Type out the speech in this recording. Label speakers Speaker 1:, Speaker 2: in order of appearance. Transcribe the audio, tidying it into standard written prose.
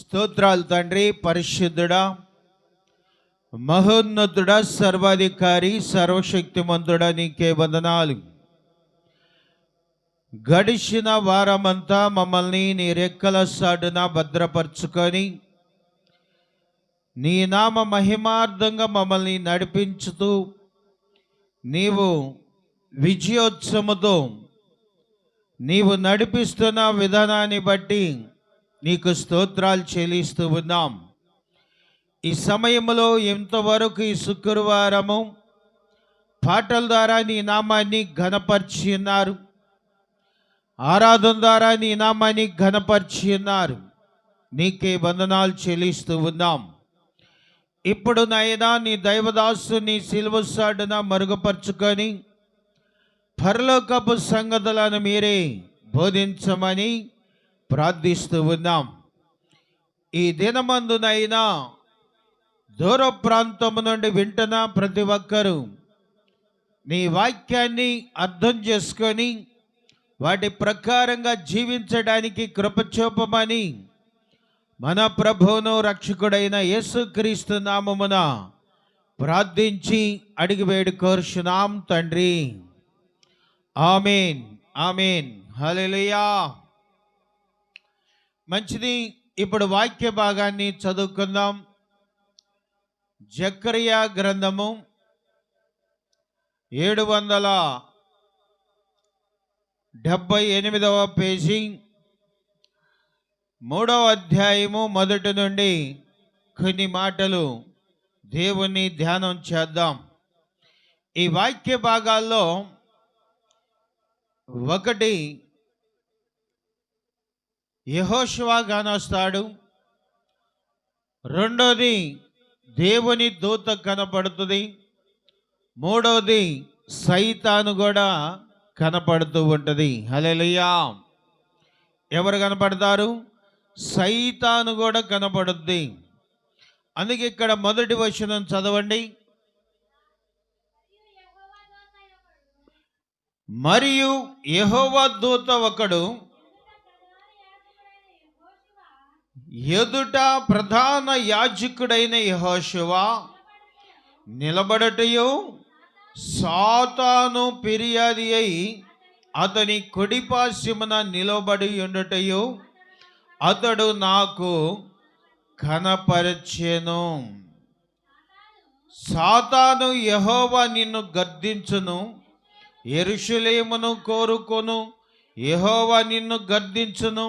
Speaker 1: స్తోత్రాలు తండ్రి. పరిశుద్ధుడా, మహోన్నతుడా, సర్వాధికారి, సర్వశక్తిమంతుడా, నీకే వందనాలు. గడిచిన వారమంతా మమ్మల్ని నీ రెక్కల సాటున భద్రపరుచుకొని నీ నామ మహిమార్థంగా మమ్మల్ని నడిపించుతూ నీవు విజయోత్సవముతో నీవు నడిపిస్తున్న విధానాన్ని బట్టి నీకు స్తోత్రాలు చెల్లిస్తూ ఉన్నాం. ఈ సమయంలో ఇంతవరకు ఈ శుక్రవారము పాటల ద్వారా నీ నామాన్ని ఘనపరిచి ఉన్నారు, ఆరాధన ద్వారా నీ నామాన్ని ఘనపరిచి ఉన్నారు. నీకే వందనాలు చెల్లిస్తూ ఉన్నాం. ఇప్పుడు నాయనా నీ దైవదాసుని సిలువ సాటున మరుగుపరుచుకొని పరలోకపు సంగతులను మీరే బోధించమని ప్రార్థిస్తూ ఉన్నాం. ఈ దినమందునైనా దూర ప్రాంతము నుండి వింటున్న ప్రతి ఒక్కరూ నీ వాక్యాన్ని అర్థం చేసుకొని వాటి ప్రకారంగా జీవించడానికి కృప చూపమని మన ప్రభువును రక్షకుడైన యేసుక్రీస్తు నామమున ప్రార్థించి అడిగి వేడుకోరుచున్నాం తండ్రి. ఆమేన్, ఆమేన్, హల్లెలూయా. మంచిది. ఇప్పుడు వాక్య భాగాన్ని చదువుకుందాం. జకర్యా గ్రంథము 778వ పేజీ, 3వ అధ్యాయము మొదటి నుండి కొన్ని మాటలు దేవుని ధ్యానం చేద్దాం. ఈ వాక్య భాగాల్లో ఒకటి యెహోషువ గానొస్తాడు, రెండోది దేవుని దూత కనపడుతుంది, మూడవది సైతాను కూడా కనపడుతూ ఉంటుంది. హల్లెలూయా. ఎవరు కనపడతారు? సైతాను కూడా కనపడుద్ది. అందుకే ఇక్కడ మొదటి వచనం చదవండి. మరియు యెహోవా దూత ఒకడు ఎదుట ప్రధాన యాజకుడైన యెహోషువ నిలబడటయు, సాతాను ఫిర్యాది అయి అతని కుడిపార్శ్వమున నిలబడి ఉండటయు అతడు నాకు కనపరచెను. సాతాను యెహోవా నిన్ను గద్దించును, యెరూషలేమును కోరుకొను, యెహోవా నిన్ను గద్దించును,